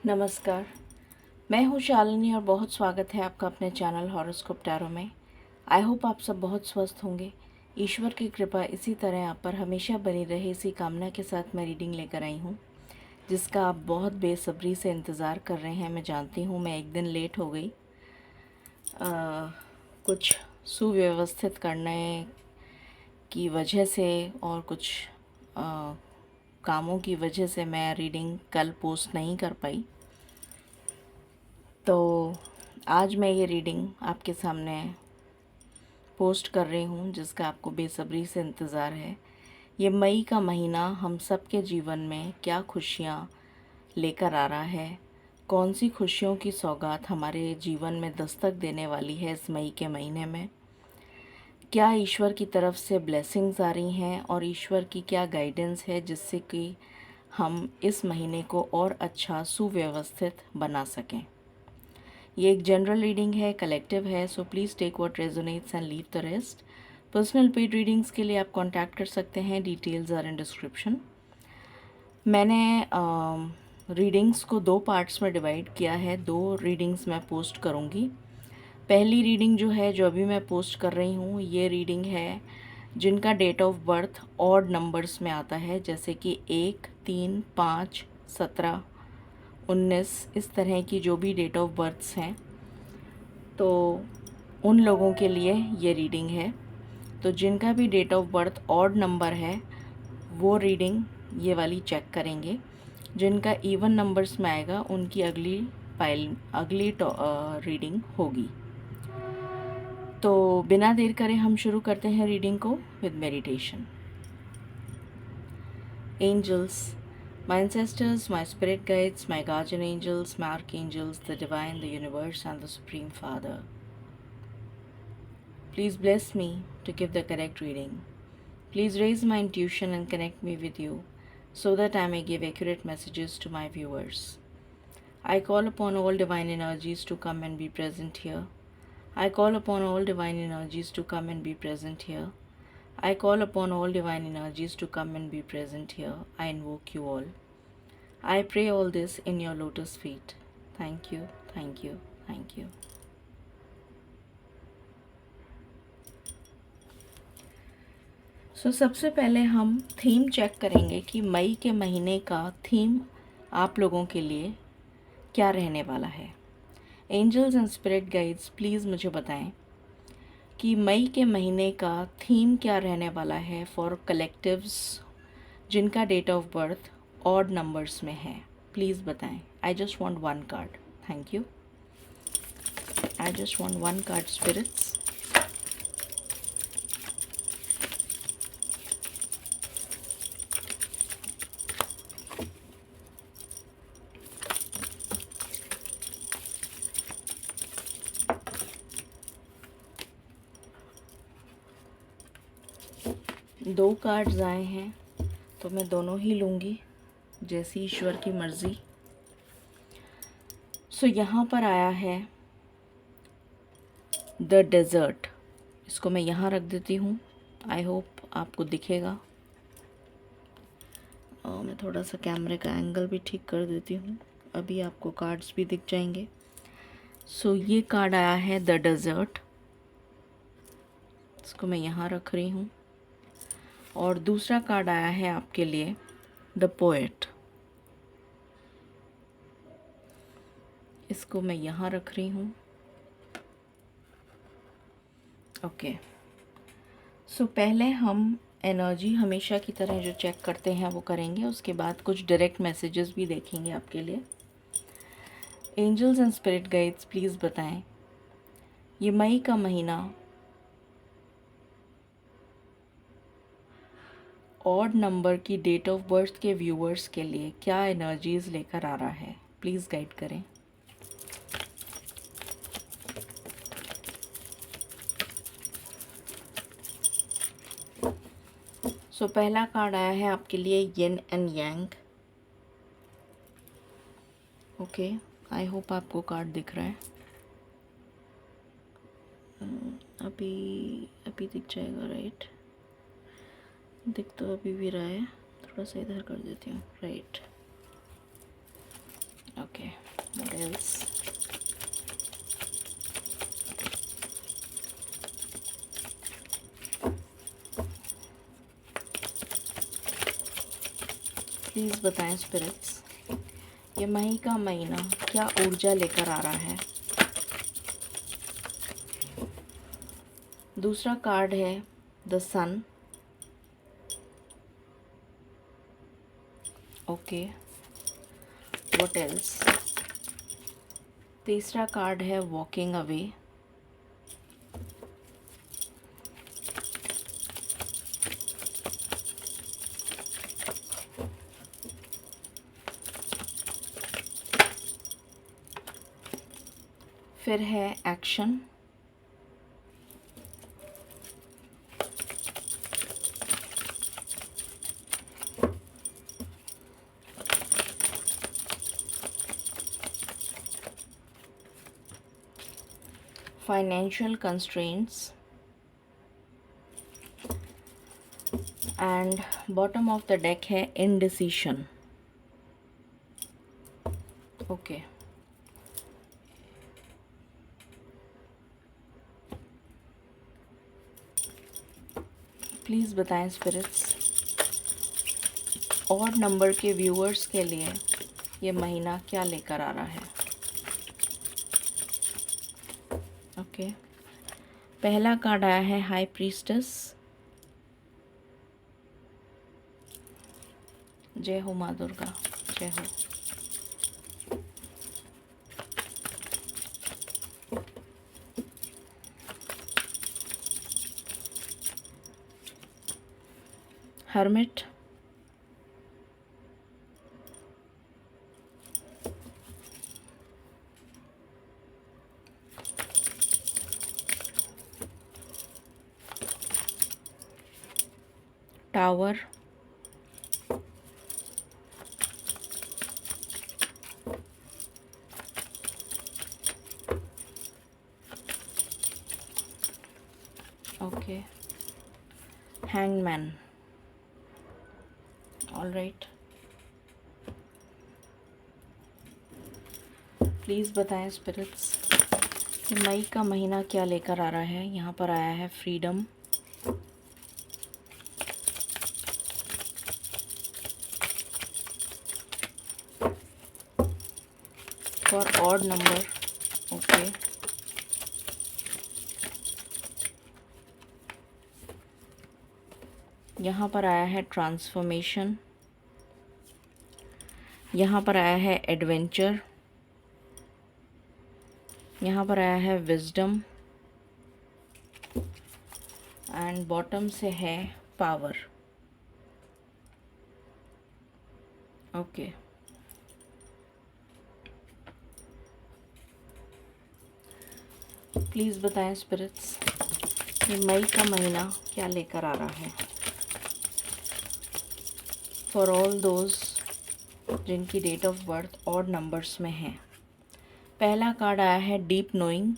नमस्कार, मैं हूँ शालिनी और बहुत स्वागत है आपका अपने चैनल हॉरोस्कोप टैरो में। आई होप आप सब बहुत स्वस्थ होंगे। ईश्वर की कृपा इसी तरह आप पर हमेशा बनी रहे, इसी कामना के साथ मैं रीडिंग लेकर आई हूँ, जिसका आप बहुत बेसब्री से इंतज़ार कर रहे हैं। मैं जानती हूँ मैं एक दिन लेट हो गई। कुछ सुव्यवस्थित करने की वजह से और कुछ कामों की वजह से मैं रीडिंग कल पोस्ट नहीं कर पाई। तो आज मैं ये रीडिंग आपके सामने पोस्ट कर रही हूँ, जिसका आपको बेसब्री से इंतज़ार है। ये मई का महीना हम सब के जीवन में क्या खुशियाँ लेकर आ रहा है, कौन सी खुशियों की सौगात हमारे जीवन में दस्तक देने वाली है इस मई के महीने में, क्या ईश्वर की तरफ से ब्लेसिंग्स आ रही हैं और ईश्वर की क्या गाइडेंस है जिससे कि हम इस महीने को और अच्छा सुव्यवस्थित बना सकें। ये एक जनरल रीडिंग है, कलेक्टिव है, so please take what resonates and leave the rest. Personal paid readings के लिए आप कांटेक्ट कर सकते हैं, डिटेल्स आर इन डिस्क्रिप्शन। मैंने रीडिंग्स को 2 पार्ट्स में डिवाइड किया है। 2 रीडिंग्स मैं पोस्ट करूँगी। पहली रीडिंग जो है, जो अभी मैं पोस्ट कर रही हूँ, ये रीडिंग है जिनका date of birth odd numbers में आता है, जैसे कि 1, 3, 5, 17, 19, इस तरह की जो भी डेट ऑफ बर्थ्स हैं, तो उन लोगों के लिए ये रीडिंग है। तो जिनका भी date of birth odd number है वो रीडिंग ये वाली चेक करेंगे। जिनका इवन नंबर्स में आएगा उनकी अगली रीडिंग होगी। तो बिना देर करे हम शुरू करते हैं रीडिंग को with meditation. Angels, my ancestors, my spirit guides, my guardian angels, my archangels, the divine, the universe, and the Supreme Father, please bless me to give the correct reading. Please raise my intuition and connect me with you so that I may give accurate messages to my viewers. I call upon all divine energies to come and be present here. I call upon all divine energies to come and be present here. I call upon all divine energies to come and be present here. I invoke you all. I pray all this in your lotus feet. Thank you, thank you, thank you. सबसे पहले हम theme check करेंगे कि मई के महीने का theme आप लोगों के लिए क्या रहने वाला है। Angels and spirit guides, please मुझे बताएं कि मई के महीने का थीम क्या रहने वाला है फॉर कलेक्टिव्स जिनका date of birth odd numbers में है। प्लीज़ बताएं। I just want 1 card. Thank you. I just want 1 card spirits. दो कार्ड्स आए हैं तो मैं दोनों ही लूँगी, जैसी ईश्वर की मर्ज़ी। यहाँ पर आया है द डेज़र्ट। इसको मैं यहाँ रख देती हूँ। आई होप आपको दिखेगा। और मैं थोड़ा सा कैमरे का एंगल भी ठीक कर देती हूँ, अभी आपको कार्ड्स भी दिख जाएंगे। ये कार्ड आया है द डेज़र्ट। इसको मैं यहाँ रख रही हूँ। और दूसरा कार्ड आया है आपके लिए द पोएट। इसको मैं यहाँ रख रही हूँ। ओके। पहले हम एनर्जी हमेशा की तरह जो चेक करते हैं वो करेंगे, उसके बाद कुछ डायरेक्ट मैसेजेस भी देखेंगे आपके लिए। Angels and spirit guides, please बताएं ये मई का महीना ऑड नंबर की डेट ऑफ बर्थ के व्यूअर्स के लिए क्या एनर्जीज लेकर आ रहा है। प्लीज़ गाइड करें। पहला कार्ड आया है आपके लिए yin and yang. Okay, I hope आपको कार्ड दिख रहा है। अभी दिख जाएगा, राइट? दिख तो अभी भी रहा है, थोड़ा सा इधर कर देती हूँ, राइट? ओके। else? प्लीज़ बताएं स्पिरिट्स, ये मई का महीना क्या ऊर्जा लेकर आ रहा है। दूसरा कार्ड है the sun. Okay, what else? तीसरा कार्ड है वॉकिंग अवे। फिर है action. Financial constraints and bottom of the deck है इनडिसीशन। ओके, प्लीज़ बताएं स्पिरिट्स, ऑड नंबर के व्यूअर्स के लिए ये महीना क्या लेकर आ रहा है। ओके, पहला कार्ड आया है हाई प्रीस्टेस। जय हो माँ दुर्गा, जय हो। Hermit, tower, okay, hangman. All right, please बताएं स्पिरिट्स, कि मई का महीना क्या लेकर आ रहा है। यहाँ पर आया है freedom, for odd number. Okay, यहाँ पर आया है ट्रांसफॉर्मेशन, यहाँ पर आया है एडवेंचर, यहाँ पर आया है विजडम एंड बॉटम से है पावर। ओके, प्लीज़ बताएं स्पिरिट्स, ये मई का महीना क्या लेकर आ रहा है फॉर ऑल दोज जिनकी date of birth odd numbers में है। पहला कार्ड आया है डीप नोइंग।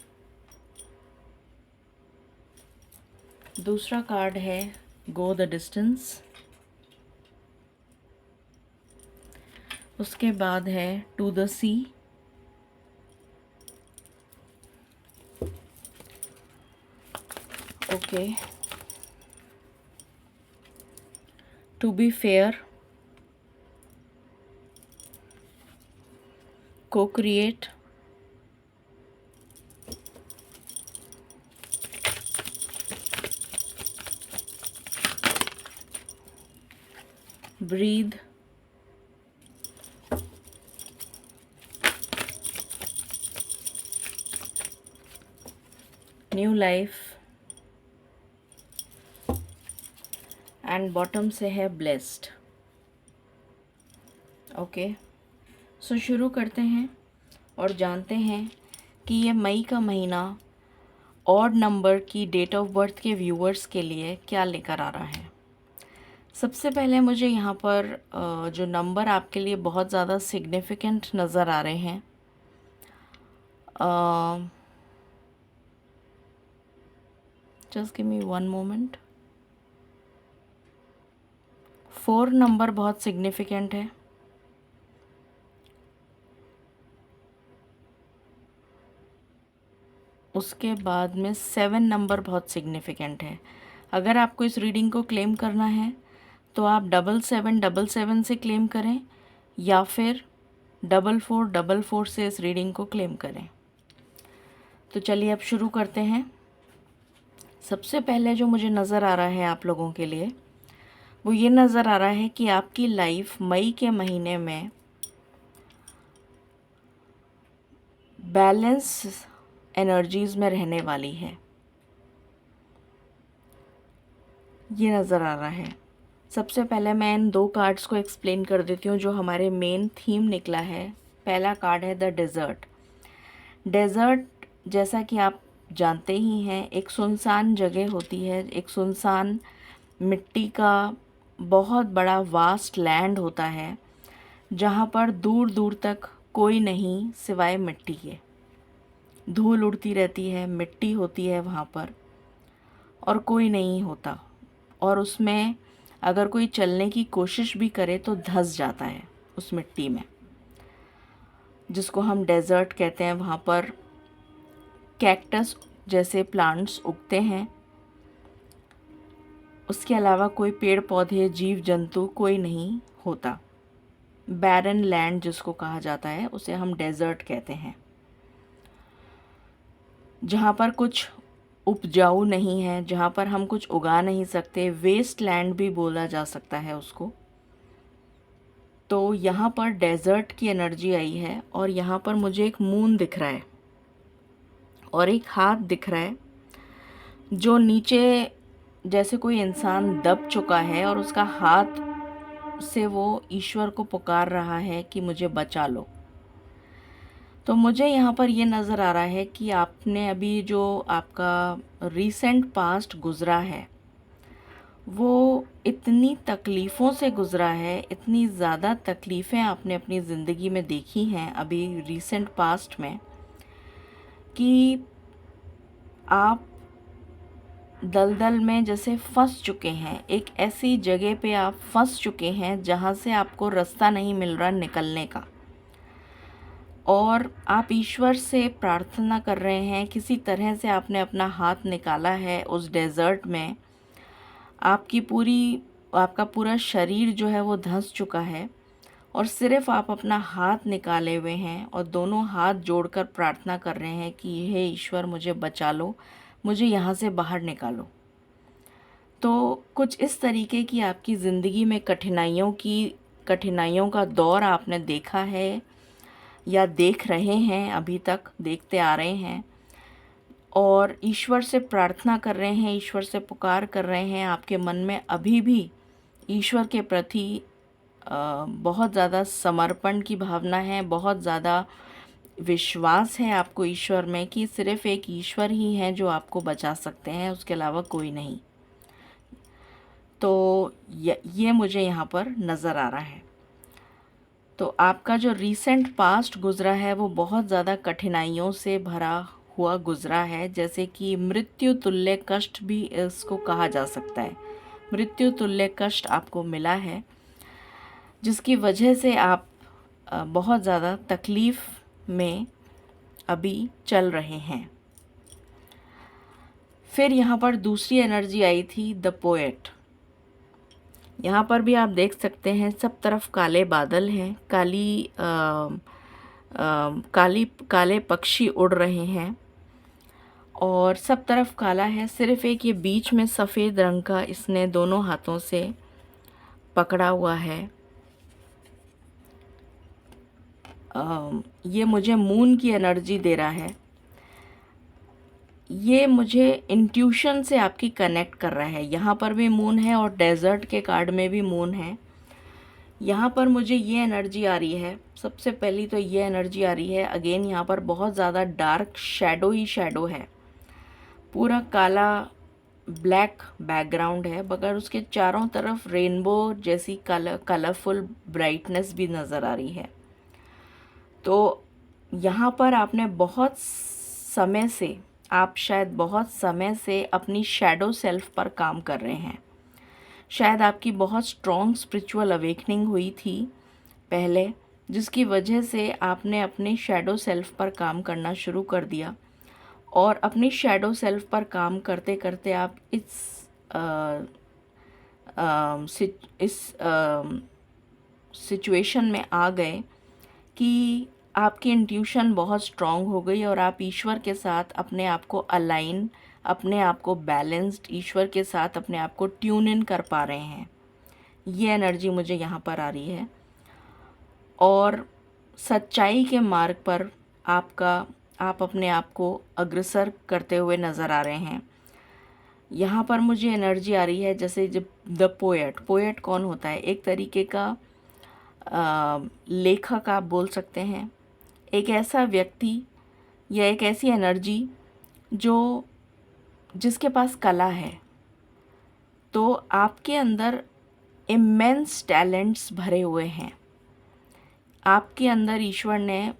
दूसरा कार्ड है गो द डिस्टेंस। उसके बाद है to the sea. Okay, to be fair, को create, breathe, new life and bottom से है ब्लेस्ड। ओके, सो शुरू करते हैं और जानते हैं कि ये मई का महीना ऑड नंबर की डेट ऑफ बर्थ के व्यूअर्स के लिए क्या लेकर आ रहा है। सबसे पहले मुझे यहाँ पर जो नंबर आपके लिए बहुत ज़्यादा सिग्निफिकेंट नज़र आ रहे हैं, just give me one moment. 4 number बहुत सिग्निफिकेंट है। उसके बाद में 7 नंबर बहुत सिग्निफिकेंट है। अगर आपको इस रीडिंग को क्लेम करना है तो आप 7777 से क्लेम करें या फिर 4444 से इस रीडिंग को क्लेम करें। तो चलिए अब शुरू करते हैं। सबसे पहले जो मुझे नज़र आ रहा है आप लोगों के लिए वो ये नज़र आ रहा है कि आपकी लाइफ मई के महीने में बैलेंस एनर्जीज़ में रहने वाली है, ये नज़र आ रहा है। सबसे पहले मैं इन 2 कार्ड्स को एक्सप्लेन कर देती हूँ जो हमारे मेन थीम निकला है। पहला कार्ड है द डेज़र्ट। डेज़र्ट जैसा कि आप जानते ही हैं एक सुनसान जगह होती है, एक सुनसान मिट्टी का बहुत बड़ा वास्ट लैंड होता है जहाँ पर दूर दूर तक कोई नहीं सिवाय मिट्टी के। धूल उड़ती रहती है, मिट्टी होती है वहाँ पर और कोई नहीं होता, और उसमें अगर कोई चलने की कोशिश भी करे तो धंस जाता है उस मिट्टी में, जिसको हम डेज़र्ट कहते हैं। वहाँ पर कैक्टस जैसे प्लांट्स उगते हैं, उसके अलावा कोई पेड़ पौधे जीव जंतु कोई नहीं होता। बैरन लैंड जिसको कहा जाता है उसे हम डेज़र्ट कहते हैं, जहाँ पर कुछ उपजाऊ नहीं है, जहाँ पर हम कुछ उगा नहीं सकते। वेस्ट लैंड भी बोला जा सकता है उसको। तो यहाँ पर डेज़र्ट की एनर्जी आई है और यहाँ पर मुझे एक मून दिख रहा है और एक हाथ दिख रहा है जो नीचे जैसे कोई इंसान दब चुका है और उसका हाथ से वो ईश्वर को पुकार रहा है कि मुझे बचा लो। तो मुझे यहाँ पर ये नज़र आ रहा है कि आपने अभी जो आपका रीसेंट पास्ट गुज़रा है वो इतनी तकलीफ़ों से गुज़रा है, इतनी ज़्यादा तकलीफ़ें आपने अपनी ज़िंदगी में देखी हैं अभी रीसेंट पास्ट में कि आप दलदल में जैसे फंस चुके हैं। एक ऐसी जगह पे आप फंस चुके हैं जहाँ से आपको रास्ता नहीं मिल रहा निकलने का, और आप ईश्वर से प्रार्थना कर रहे हैं। किसी तरह से आपने अपना हाथ निकाला है उस डेज़र्ट में। आपका पूरा शरीर जो है वो धंस चुका है और सिर्फ़ आप अपना हाथ निकाले हुए हैं और दोनों हाथ जोड़कर प्रार्थना कर रहे हैं कि हे ईश्वर मुझे बचा लो, मुझे यहाँ से बाहर निकालो। तो कुछ इस तरीके की आपकी ज़िंदगी में कठिनाइयों का दौर आपने देखा है या देख रहे हैं, अभी तक देखते आ रहे हैं, और ईश्वर से प्रार्थना कर रहे हैं, ईश्वर से पुकार कर रहे हैं। आपके मन में अभी भी ईश्वर के प्रति बहुत ज़्यादा समर्पण की भावना है, बहुत ज़्यादा विश्वास है आपको ईश्वर में कि सिर्फ़ एक ईश्वर ही हैं जो आपको बचा सकते हैं, उसके अलावा कोई नहीं। तो ये मुझे यहाँ पर नज़र आ रहा है। तो आपका जो रीसेंट पास्ट गुज़रा है वो बहुत ज़्यादा कठिनाइयों से भरा हुआ गुज़रा है, जैसे कि मृत्यु तुल्य कष्ट भी इसको कहा जा सकता है। मृत्यु तुल्य कष्ट आपको मिला है जिसकी वजह से आप बहुत ज़्यादा तकलीफ़ में अभी चल रहे हैं। फिर यहाँ पर दूसरी एनर्जी आई थी द पोएट। यहाँ पर भी आप देख सकते हैं सब तरफ काले बादल हैं, काले पक्षी उड़ रहे हैं और सब तरफ काला है। सिर्फ़ एक ये बीच में सफ़ेद रंग का इसने दोनों हाथों से पकड़ा हुआ है। ये मुझे मून की एनर्जी दे रहा है। ये मुझे इंट्यूशन से आपकी कनेक्ट कर रहा है। यहाँ पर भी मून है और डेज़र्ट के कार्ड में भी मून है। यहाँ पर मुझे ये एनर्जी आ रही है। सबसे पहली तो ये एनर्जी आ रही है। अगेन यहाँ पर बहुत ज़्यादा डार्क शैडो ही शैडो है, पूरा काला ब्लैक बैकग्राउंड है, मगर उसके चारों तरफ रेनबो जैसी कलरफुल ब्राइटनेस भी नज़र आ रही है। तो यहाँ पर आप शायद बहुत समय से अपनी शैडो सेल्फ पर काम कर रहे हैं। शायद आपकी बहुत स्ट्रॉन्ग स्पिरिचुअल अवेकनिंग हुई थी पहले, जिसकी वजह से आपने अपने शैडो सेल्फ पर काम करना शुरू कर दिया और अपनी शैडो सेल्फ पर काम करते करते आप इस सिचुएशन में आ गए कि आपकी इंट्यूशन बहुत स्ट्रॉन्ग हो गई और आप ईश्वर के साथ अपने आप को अलाइन, अपने आप को बैलेंस्ड, ईश्वर के साथ अपने आप को ट्यून इन कर पा रहे हैं। ये एनर्जी मुझे यहाँ पर आ रही है और सच्चाई के मार्ग पर आप अपने आप को अग्रसर करते हुए नज़र आ रहे हैं। यहाँ पर मुझे एनर्जी आ रही है जैसे जब द पोएट कौन होता है? एक तरीके का लेखक आप बोल सकते हैं, एक ऐसा व्यक्ति या एक ऐसी एनर्जी जिसके पास कला है। तो आपके अंदर इमेंस टैलेंट्स भरे हुए हैं। आपके अंदर ईश्वर ने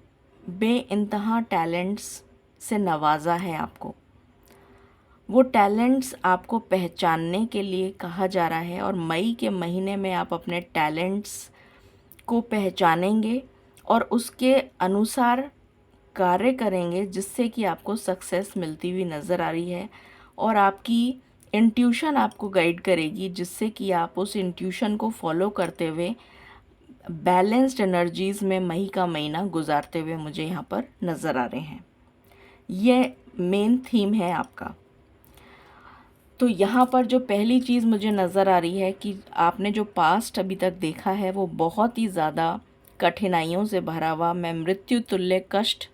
बेइंतहा टैलेंट्स से नवाजा है आपको। वो टैलेंट्स आपको पहचानने के लिए कहा जा रहा है और मई के महीने में आप अपने टैलेंट्स को पहचानेंगे और उसके अनुसार कार्य करेंगे, जिससे कि आपको सक्सेस मिलती हुई नज़र आ रही है। और आपकी इंट्यूशन आपको गाइड करेगी, जिससे कि आप उस इंट्यूशन को फॉलो करते हुए बैलेंस्ड एनर्जीज़ में मई का महीना गुजारते हुए मुझे यहाँ पर नज़र आ रहे हैं। ये मेन थीम है आपका। तो यहाँ पर जो पहली चीज़ मुझे नज़र आ रही है कि आपने जो पास्ट अभी तक देखा है वो बहुत ही ज़्यादा कठिनाइयों से भरा हुआ, मैं मृत्यु तुल्य कष्ट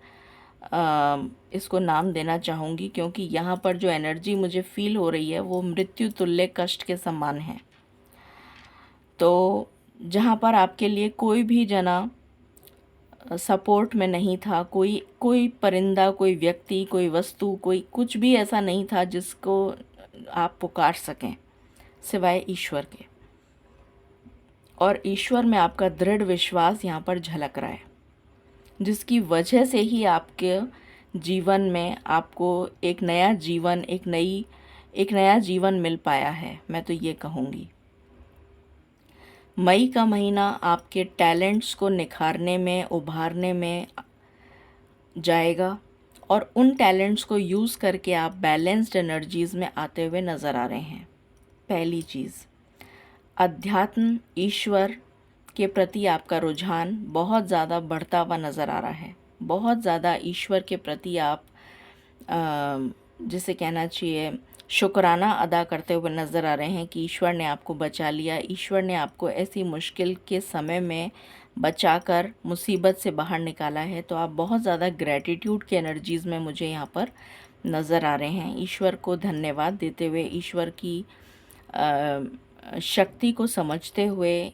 इसको नाम देना चाहूँगी, क्योंकि यहाँ पर जो एनर्जी मुझे फील हो रही है वो मृत्यु तुल्य कष्ट के समान है। तो जहाँ पर आपके लिए कोई भी जना सपोर्ट में नहीं था, कोई परिंदा, कोई व्यक्ति, कोई वस्तु, कोई कुछ भी ऐसा नहीं था जिसको आप पुकार सकें सिवाय ईश्वर के। और ईश्वर में आपका दृढ़ विश्वास यहाँ पर झलक रहा है, जिसकी वजह से ही आपके जीवन में आपको एक नया जीवन मिल पाया है, मैं तो ये कहूँगी। मई का महीना आपके टैलेंट्स को निखारने में, उभारने में जाएगा और उन टैलेंट्स को यूज़ करके आप बैलेंस्ड एनर्जीज़ में आते हुए नज़र आ रहे हैं। पहली चीज़, अध्यात्म, ईश्वर के प्रति आपका रुझान बहुत ज़्यादा बढ़ता हुआ नज़र आ रहा है। बहुत ज़्यादा ईश्वर के प्रति आप जिसे कहना चाहिए शुक्राना अदा करते हुए नज़र आ रहे हैं कि ईश्वर ने आपको बचा लिया, ईश्वर ने आपको ऐसी मुश्किल के समय में बचाकर मुसीबत से बाहर निकाला है। तो आप बहुत ज़्यादा ग्रैटिट्यूड की एनर्जीज़ में मुझे यहाँ पर नज़र आ रहे हैं। ईश्वर को धन्यवाद देते हुए, ईश्वर की शक्ति को समझते हुए,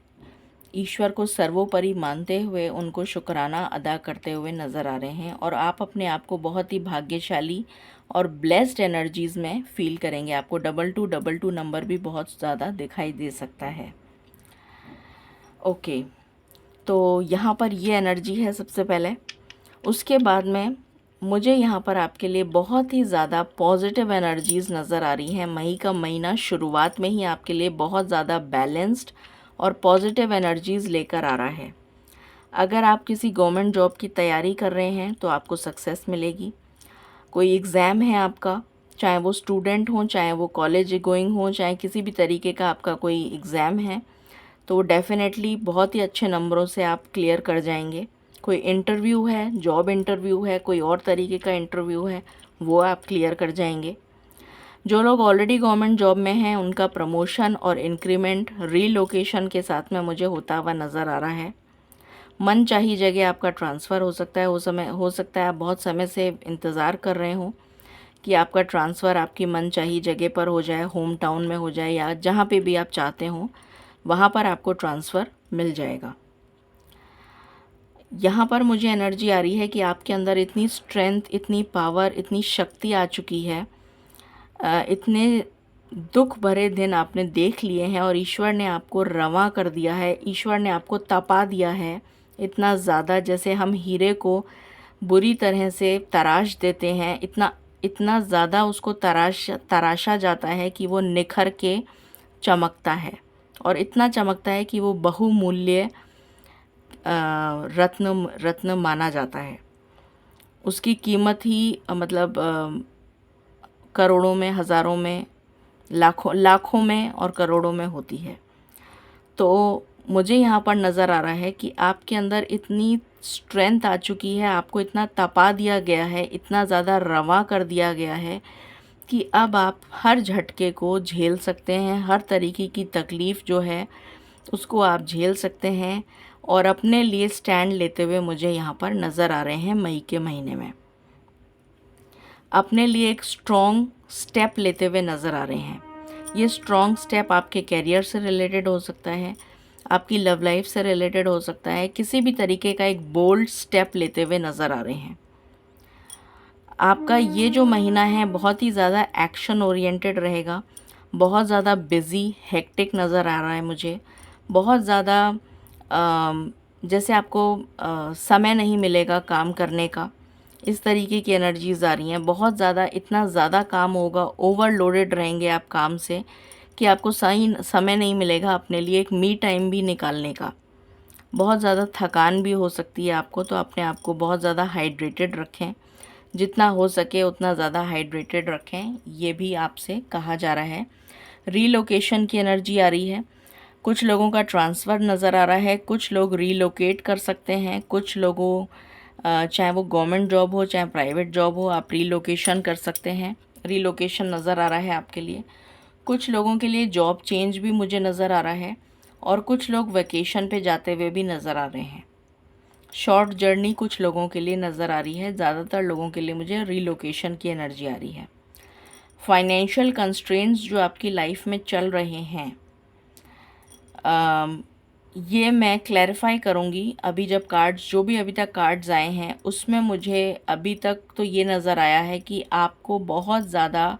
ईश्वर को सर्वोपरि मानते हुए उनको शुक्राना अदा करते हुए नज़र आ रहे हैं। और आप अपने आप को बहुत ही भाग्यशाली और ब्लेस्ड एनर्जीज़ में फील करेंगे। आपको 2222 नंबर भी बहुत ज़्यादा दिखाई दे सकता है। ओके, तो यहाँ पर ये एनर्जी है सबसे पहले। उसके बाद में मुझे यहाँ पर आपके लिए बहुत ही ज़्यादा पॉजिटिव एनर्जीज़ नज़र आ रही हैं। मई का महीना शुरुआत में ही आपके लिए बहुत ज़्यादा बैलेंस्ड और पॉजिटिव एनर्जीज़ लेकर आ रहा है। अगर आप किसी गवर्नमेंट जॉब की तैयारी कर रहे हैं तो आपको सक्सेस मिलेगी। कोई एग्ज़ाम है आपका, चाहे वो स्टूडेंट हो, चाहे वो कॉलेज गोइंग हो, चाहे किसी भी तरीके का आपका कोई एग्ज़ाम है, तो डेफ़िनेटली बहुत ही अच्छे नंबरों से आप क्लियर कर जाएंगे। कोई इंटरव्यू है, जॉब इंटरव्यू है, कोई और तरीके का इंटरव्यू है, वो आप क्लियर कर जाएंगे। जो लोग ऑलरेडी गवर्नमेंट जॉब में हैं उनका प्रमोशन और इंक्रीमेंट रीलोकेशन के साथ में मुझे होता हुआ नज़र आ रहा है। मन चाही जगह आपका ट्रांसफ़र हो सकता है। हो सकता है आप बहुत समय से इंतज़ार कर रहे हो कि आपका ट्रांसफ़र आपकी मन चाही जगह पर हो जाए, होम टाउन में हो जाए, या जहाँ पे भी आप चाहते हो वहाँ पर आपको ट्रांसफ़र मिल जाएगा। यहाँ पर मुझे एनर्जी आ रही है कि आपके अंदर इतनी स्ट्रेंथ, इतनी पावर, इतनी शक्ति आ चुकी है, इतने दुख भरे दिन आपने देख लिए हैं और ईश्वर ने आपको रवा कर दिया है, ईश्वर ने आपको तपा दिया है इतना ज़्यादा। जैसे हम हीरे को बुरी तरह से तराश देते हैं, इतना ज़्यादा उसको तराशा जाता है कि वो निखर के चमकता है, और इतना चमकता है कि वो बहुमूल्य रत्न माना जाता है। उसकी कीमत ही मतलब करोड़ों में, हज़ारों में, लाखों में और करोड़ों में होती है। तो मुझे यहाँ पर नज़र आ रहा है कि आपके अंदर इतनी स्ट्रेंथ आ चुकी है, आपको इतना तपा दिया गया है, इतना ज़्यादा रवा कर दिया गया है कि अब आप हर झटके को झेल सकते हैं, हर तरीके की तकलीफ़ जो है उसको आप झेल सकते हैं और अपने लिए स्टैंड लेते हुए मुझे यहाँ पर नज़र आ रहे हैं मई के महीने में। अपने लिए एक स्ट्रॉन्ग स्टेप लेते हुए नज़र आ रहे हैं। ये स्ट्रॉन्ग स्टेप आपके करियर से रिलेटेड हो सकता है, आपकी लव लाइफ से रिलेटेड हो सकता है, किसी भी तरीके का एक बोल्ड स्टेप लेते हुए नज़र आ रहे हैं। आपका ये जो महीना है बहुत ही ज़्यादा एक्शन ओरिएंटेड रहेगा, बहुत ज़्यादा बिज़ी, हेक्टिक नज़र आ रहा है मुझे। बहुत ज़्यादा जैसे आपको समय नहीं मिलेगा काम करने का, इस तरीके की एनर्जीज़ आ रही हैं। बहुत ज़्यादा, इतना ज़्यादा काम होगा, ओवरलोडेड रहेंगे आप काम से कि आपको सही समय नहीं मिलेगा अपने लिए एक मी टाइम भी निकालने का। बहुत ज़्यादा थकान भी हो सकती है आपको, तो अपने आप को बहुत ज़्यादा हाइड्रेटेड रखें, जितना हो सके उतना ज़्यादा हाइड्रेटेड रखें, ये भी आपसे कहा जा रहा है। रीलोकेशन की एनर्जी आ रही है, कुछ लोगों का ट्रांसफ़र नज़र आ रहा है, कुछ लोग रीलोकेट कर सकते हैं, कुछ लोगों चाहे वो गवर्नमेंट जॉब हो चाहे प्राइवेट जॉब हो, आप रीलोकेशन कर सकते हैं। रीलोकेशन नज़र आ रहा है आपके लिए। कुछ लोगों के लिए जॉब चेंज भी मुझे नज़र आ रहा है और कुछ लोग वेकेशन पे जाते हुए भी नज़र आ रहे हैं। शॉर्ट जर्नी कुछ लोगों के लिए नज़र आ रही है, ज़्यादातर लोगों के लिए मुझे रीलोकेशन की एनर्जी आ रही है। फाइनेंशियल कंस्ट्रेंट्स जो आपकी लाइफ में चल रहे हैं, ये मैं क्लैरिफाई करूँगी अभी जब कार्ड्स, जो भी अभी तक कार्ड्स आए हैं उसमें मुझे अभी तक तो ये नज़र आया है कि आपको बहुत ज़्यादा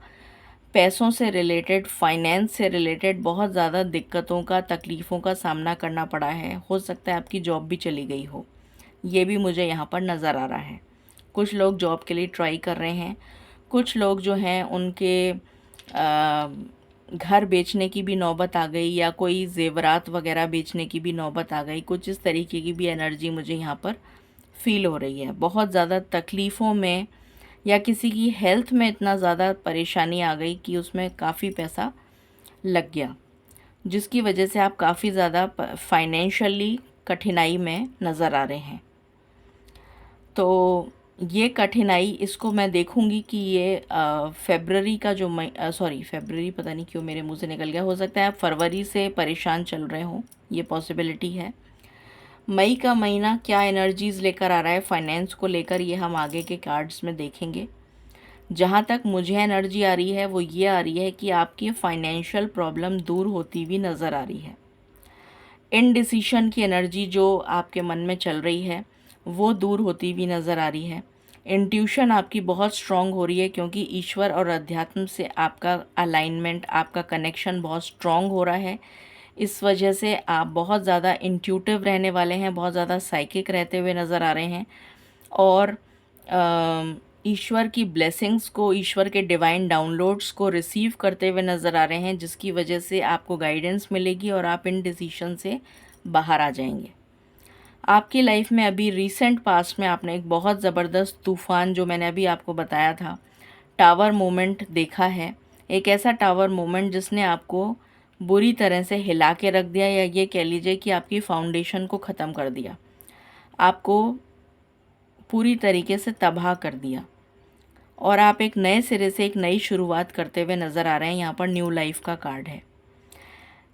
पैसों से रिलेटेड, फाइनेंस से रिलेटेड बहुत ज़्यादा दिक्कतों का, तकलीफ़ों का सामना करना पड़ा है। हो सकता है आपकी जॉब भी चली गई हो, ये भी मुझे यहाँ पर नज़र आ रहा है। कुछ लोग जॉब के लिए ट्राई कर रहे हैं, कुछ लोग जो हैं उनके घर बेचने की भी नौबत आ गई या कोई ज़ेवरात वगैरह बेचने की भी नौबत आ गई। कुछ इस तरीके की भी एनर्जी मुझे यहाँ पर फ़ील हो रही है। बहुत ज़्यादा तकलीफ़ों में या किसी की हेल्थ में इतना ज़्यादा परेशानी आ गई कि उसमें काफ़ी पैसा लग गया, जिसकी वजह से आप काफ़ी ज़्यादा फाइनेंशियली कठिनाई में नज़र आ रहे हैं। तो ये कठिनाई, इसको मैं देखूंगी कि ये फेब्रुअरी का जो फेब्रुअरी पता नहीं क्यों मेरे मुंह से निकल गया, हो सकता है आप फरवरी से परेशान चल रहे हो, ये पॉसिबिलिटी है। मई का महीना क्या एनर्जीज़ लेकर आ रहा है फाइनेंस को लेकर, ये हम आगे के कार्ड्स में देखेंगे। जहाँ तक मुझे एनर्जी आ रही है वो ये आ रही है कि आपकी फाइनेंशियल प्रॉब्लम दूर होती हुई नज़र आ रही है। इनडिसीशन की एनर्जी जो आपके मन में चल रही है वो दूर होती हुई नज़र आ रही है। इंट्यूशन आपकी बहुत स्ट्रॉन्ग हो रही है क्योंकि ईश्वर और अध्यात्म से आपका अलाइनमेंट, आपका कनेक्शन बहुत स्ट्रॉन्ग हो रहा है। इस वजह से आप बहुत ज़्यादा इंट्यूटिव रहने वाले हैं, बहुत ज़्यादा साइकिक रहते हुए नज़र आ रहे हैं और ईश्वर की ब्लेसिंग्स को, ईश्वर के डिवाइन डाउनलोड्स को रिसीव करते हुए नज़र आ रहे हैं, जिसकी वजह से आपको गाइडेंस मिलेगी और आप इन डिसीशन से बाहर आ जाएंगे। आपकी लाइफ में अभी रिसेंट पास्ट में आपने एक बहुत ज़बरदस्त तूफ़ान, जो मैंने अभी आपको बताया था, टावर मोमेंट देखा है। एक ऐसा टावर मोमेंट जिसने आपको बुरी तरह से हिला के रख दिया, या ये कह लीजिए कि आपकी फाउंडेशन को ख़त्म कर दिया, आपको पूरी तरीके से तबाह कर दिया और आप एक नए सिरे से एक नई शुरुआत करते हुए नज़र आ रहे हैं। यहाँ पर न्यू लाइफ का कार्ड है।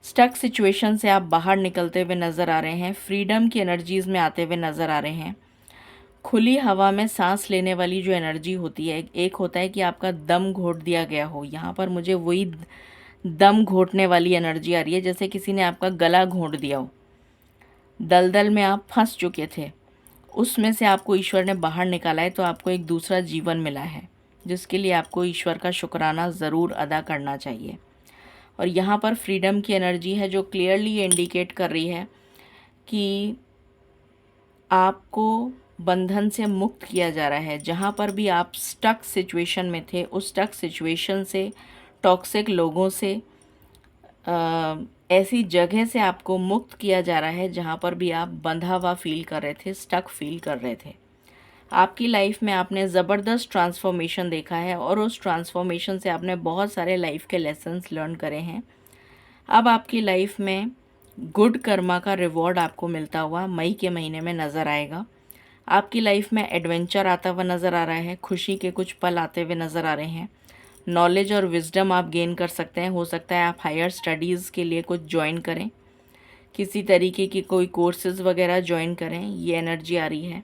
स्टक सिचुएशन से आप बाहर निकलते हुए नज़र आ रहे हैं, फ्रीडम की एनर्जीज़ में आते हुए नज़र आ रहे हैं। खुली हवा में सांस लेने वाली जो एनर्जी होती है, एक होता है कि आपका दम घोट दिया गया हो, यहाँ पर मुझे वही दम घोटने वाली एनर्जी आ रही है, जैसे किसी ने आपका गला घोंट दिया हो, दलदल में आप फंस चुके थे, उसमें से आपको ईश्वर ने बाहर निकाला है, तो आपको एक दूसरा जीवन मिला है, जिसके लिए आपको ईश्वर का शुक्राना ज़रूर अदा करना चाहिए। और यहाँ पर फ्रीडम की एनर्जी है जो क्लियरली ये इंडिकेट कर रही है कि आपको बंधन से मुक्त किया जा रहा है। जहाँ पर भी आप स्टक सिचुएशन में थे, उस स्टक सिचुएशन से, टॉक्सिक लोगों से, ऐसी जगह से आपको मुक्त किया जा रहा है जहाँ पर भी आप बंधा हुआ फील कर रहे थे, स्टक फील कर रहे थे। आपकी लाइफ में आपने ज़बरदस्त ट्रांसफॉर्मेशन देखा है और उस ट्रांसफॉर्मेशन से आपने बहुत सारे लाइफ के लेसन्स लर्न करे हैं। अब आपकी लाइफ में गुड कर्मा का रिवॉर्ड आपको मिलता हुआ मई के महीने में नज़र आएगा। आपकी लाइफ में एडवेंचर आता हुआ नज़र आ रहा है, खुशी के कुछ पल आते हुए नज़र आ रहे हैं। नॉलेज और विजडम आप गेन कर सकते हैं। हो सकता है आप हायर स्टडीज़ के लिए कुछ ज्वाइन करें, किसी तरीके की कोई कोर्सेज़ वगैरह ज्वाइन करें, ये एनर्जी आ रही है।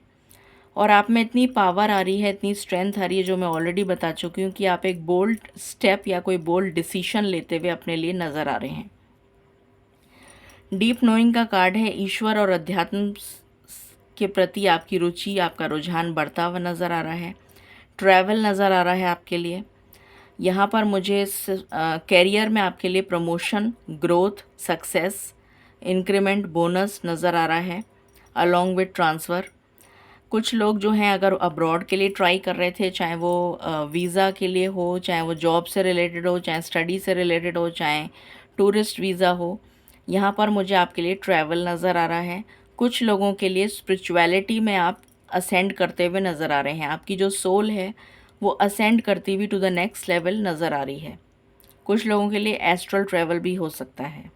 और आप में इतनी पावर आ रही है, इतनी स्ट्रेंथ आ रही है, जो मैं ऑलरेडी बता चुकी हूँ कि आप एक बोल्ड स्टेप या कोई बोल्ड डिसीजन लेते हुए अपने लिए नज़र आ रहे हैं। डीप नोइंग का कार्ड है। ईश्वर और अध्यात्म के प्रति आपकी रुचि, आपका रुझान बढ़ता हुआ नज़र आ रहा है। ट्रैवल नज़र आ रहा है आपके लिए। यहाँ पर मुझे कैरियर में आपके लिए promotion, growth, success, increment, bonus नज़र आ रहा है अलॉन्ग विथ ट्रांसफ़र। कुछ लोग जो हैं अगर अब्रॉड के लिए ट्राई कर रहे थे, चाहे वो वीज़ा के लिए हो, चाहे वो जॉब से रिलेटेड हो, चाहे स्टडी से रिलेटेड हो, चाहे टूरिस्ट वीज़ा हो, यहाँ पर मुझे आपके लिए ट्रैवल नज़र आ रहा है। कुछ लोगों के लिए स्पिरिचुअलिटी में आप असेंड करते हुए नज़र आ रहे हैं। आपकी जो सोल है वो असेंड करती हुई टू द नेक्स्ट लेवल नज़र आ रही है। कुछ लोगों के लिए एस्ट्रल ट्रैवल भी हो सकता है।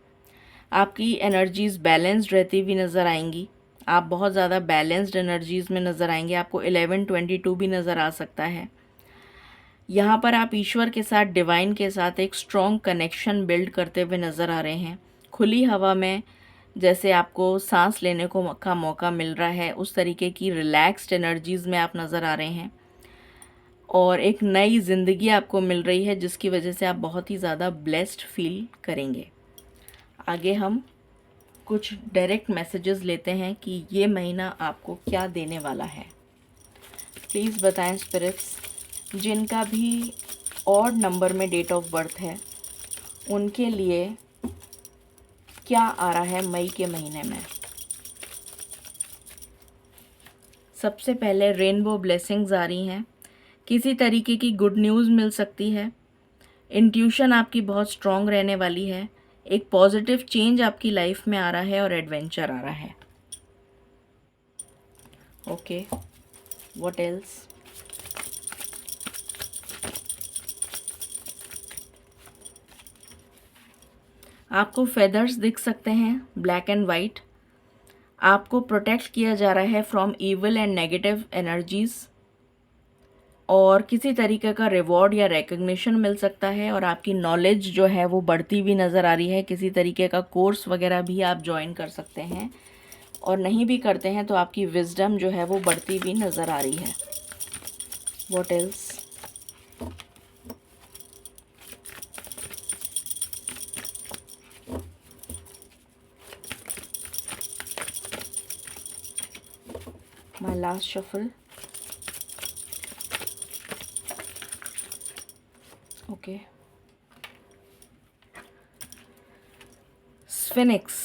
आपकी एनर्जीज़ बैलेंस्ड रहती हुई नज़र आएंगी। आप बहुत ज़्यादा बैलेंस्ड एनर्जीज़ में नज़र आएंगे। आपको 1122 भी नज़र आ सकता है। यहाँ पर आप ईश्वर के साथ, डिवाइन के साथ एक स्ट्रॉन्ग कनेक्शन बिल्ड करते हुए नज़र आ रहे हैं। खुली हवा में जैसे आपको सांस लेने का मौका मिल रहा है, उस तरीके की रिलैक्स्ड एनर्जीज़ में आप नज़र आ रहे हैं। और एक नई ज़िंदगी आपको मिल रही है, जिसकी वजह से आप बहुत ही ज़्यादा ब्लेस्ड फील करेंगे। आगे हम कुछ डायरेक्ट मैसेजेस लेते हैं कि ये महीना आपको क्या देने वाला है। प्लीज़ बताएं स्पिरिट्स, जिनका भी ऑड नंबर में डेट ऑफ बर्थ है उनके लिए क्या आ रहा है मई के महीने में। सबसे पहले रेनबो ब्लेसिंग्स आ रही हैं। किसी तरीके की गुड न्यूज़ मिल सकती है। इंट्यूशन आपकी बहुत स्ट्रॉन्ग रहने वाली है। एक पॉजिटिव चेंज आपकी लाइफ में आ रहा है और एडवेंचर आ रहा है। Okay, what else? आपको फेदर्स दिख सकते हैं, ब्लैक एंड वाइट। आपको प्रोटेक्ट किया जा रहा है from evil and negative energies. और किसी तरीके का रिवॉर्ड या रिकग्निशन मिल सकता है। और आपकी नॉलेज जो है वो बढ़ती हुई नज़र आ रही है। किसी तरीके का कोर्स वगैरह भी आप ज्वाइन कर सकते हैं, और नहीं भी करते हैं तो आपकी विजडम जो है वो बढ़ती हुई नज़र आ रही है। What else? My last shuffle. Okay, sphinx,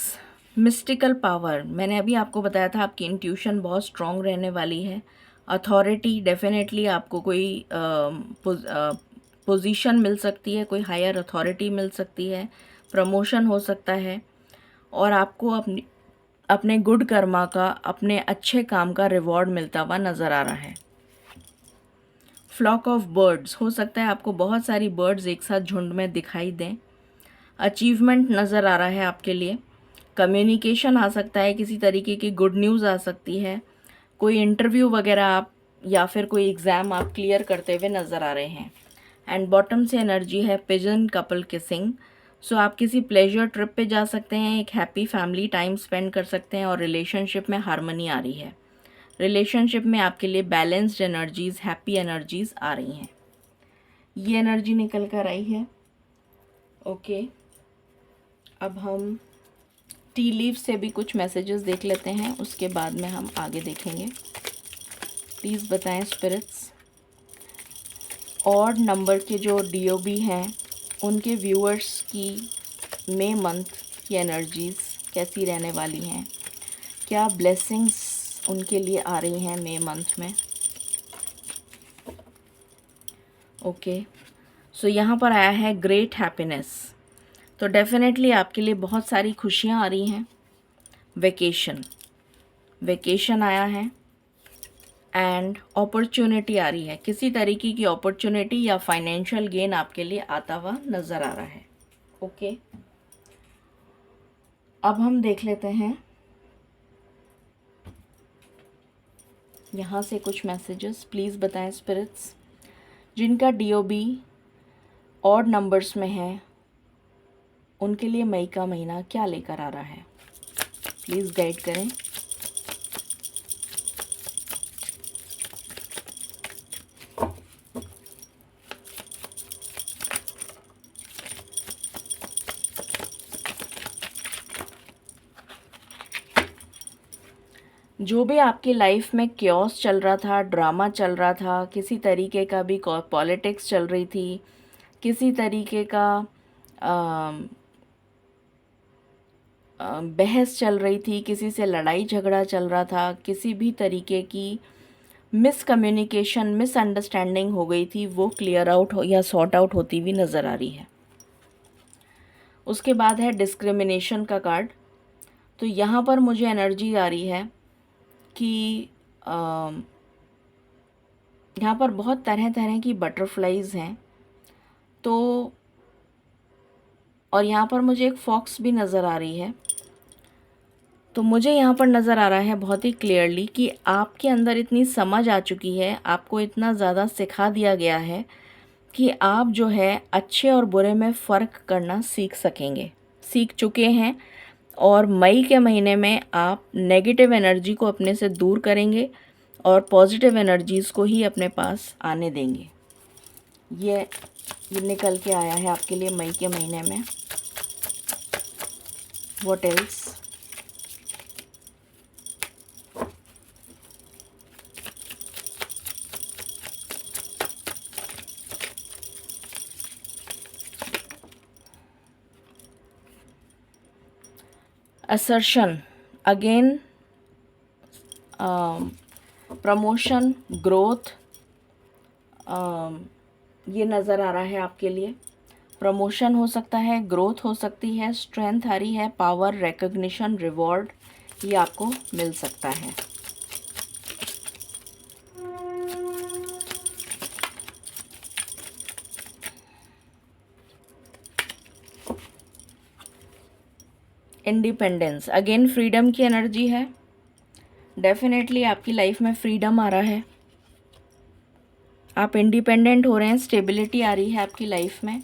mystical power. मैंने अभी आपको बताया था आपकी इंट्यूशन बहुत स्ट्रॉन्ग रहने वाली है। अथॉरिटी, डेफिनेटली आपको कोई पोजीशन मिल सकती है, कोई हायर अथॉरिटी मिल सकती है, प्रमोशन हो सकता है, और आपको अपने गुड कर्मा का, अपने अच्छे काम का रिवॉर्ड मिलता हुआ नज़र आ रहा है। फ्लॉक ऑफ बर्ड्स, हो सकता है आपको बहुत सारी बर्ड्स एक साथ झुंड में दिखाई दें। अचीवमेंट नज़र आ रहा है आपके लिए। कम्युनिकेशन आ सकता है, किसी तरीके की गुड न्यूज़ आ सकती है। कोई इंटरव्यू वगैरह आप या फिर कोई एग्ज़ाम आप क्लियर करते हुए नज़र आ रहे हैं। एंड बॉटम से एनर्जी है पिजन कपल किसिंग। सो आप किसी प्लेजर ट्रिप पे जा सकते हैं, एक हैप्पी फैमिली टाइम स्पेंड कर सकते हैं, और रिलेशनशिप में हार्मनी आ रही है। रिलेशनशिप में आपके लिए बैलेंस्ड एनर्जीज़, हैप्पी एनर्जीज़ आ रही हैं। ये एनर्जी निकल कर आई है। ओके, अब हम टी लीव से भी कुछ मैसेजेस देख लेते हैं, उसके बाद में हम आगे देखेंगे। प्लीज़ बताएं स्पिरिट्स, ऑड नंबर के जो डीओबी हैं उनके व्यूअर्स की मई मंथ की एनर्जीज़ कैसी रहने वाली हैं, क्या ब्लेसिंग्स उनके लिए आ रही हैं मई मंथ में। ओके, सो यहाँ पर आया है ग्रेट हैप्पीनेस। तो डेफिनेटली आपके लिए बहुत सारी खुशियाँ आ रही हैं। वेकेशन आया है। एंड अपॉर्चुनिटी आ रही है, किसी तरीके की अपॉर्चुनिटी या फाइनेंशियल गेन आपके लिए आता हुआ नज़र आ रहा है। ओके, अब हम देख लेते हैं यहाँ से कुछ मैसेजेस। प्लीज़ बताएं स्पिरिट्स, जिनका डीओबी ऑड नंबर्स में है उनके लिए मई का महीना क्या लेकर आ रहा है। प्लीज़ गाइड करें। जो भी आपकी लाइफ में क्योस चल रहा था, ड्रामा चल रहा था, किसी तरीके का भी पॉलिटिक्स चल रही थी, किसी तरीके का बहस चल रही थी, किसी से लड़ाई झगड़ा चल रहा था, किसी भी तरीके की मिसकम्युनिकेशन, मिसअंडरस्टैंडिंग हो गई थी, वो क्लियर आउट हो या सॉर्ट आउट होती हुई नज़र आ रही है। उसके बाद है डिस्क्रिमिनेशन का कार्ड। तो यहाँ पर मुझे एनर्जी आ रही है कि यहाँ पर बहुत तरह तरह की बटरफ्लाइज हैं। तो और यहाँ पर मुझे एक फॉक्स भी नज़र आ रही है। तो मुझे यहाँ पर नज़र आ रहा है बहुत ही क्लियरली कि आपके अंदर इतनी समझ आ चुकी है, आपको इतना ज़्यादा सिखा दिया गया है कि आप जो है अच्छे और बुरे में फ़र्क करना सीख चुके हैं। और मई के महीने में आप नेगेटिव एनर्जी को अपने से दूर करेंगे और पॉजिटिव एनर्जीज़ को ही अपने पास आने देंगे। ये निकल के आया है आपके लिए मई के महीने में। What else? Assertion, again promotion, growth, ये नज़र आ रहा है आपके लिए। प्रमोशन हो सकता है, ग्रोथ हो सकती है, स्ट्रेंथ आ रही है, पावर, रिकग्निशन, रिवॉर्ड, ये आपको मिल सकता है। इंडिपेंडेंस, अगेन फ्रीडम की एनर्जी है। डेफिनेटली आपकी लाइफ में फ्रीडम आ रहा है, आप इंडिपेंडेंट हो रहे हैं, स्टेबिलिटी आ रही है आपकी लाइफ में।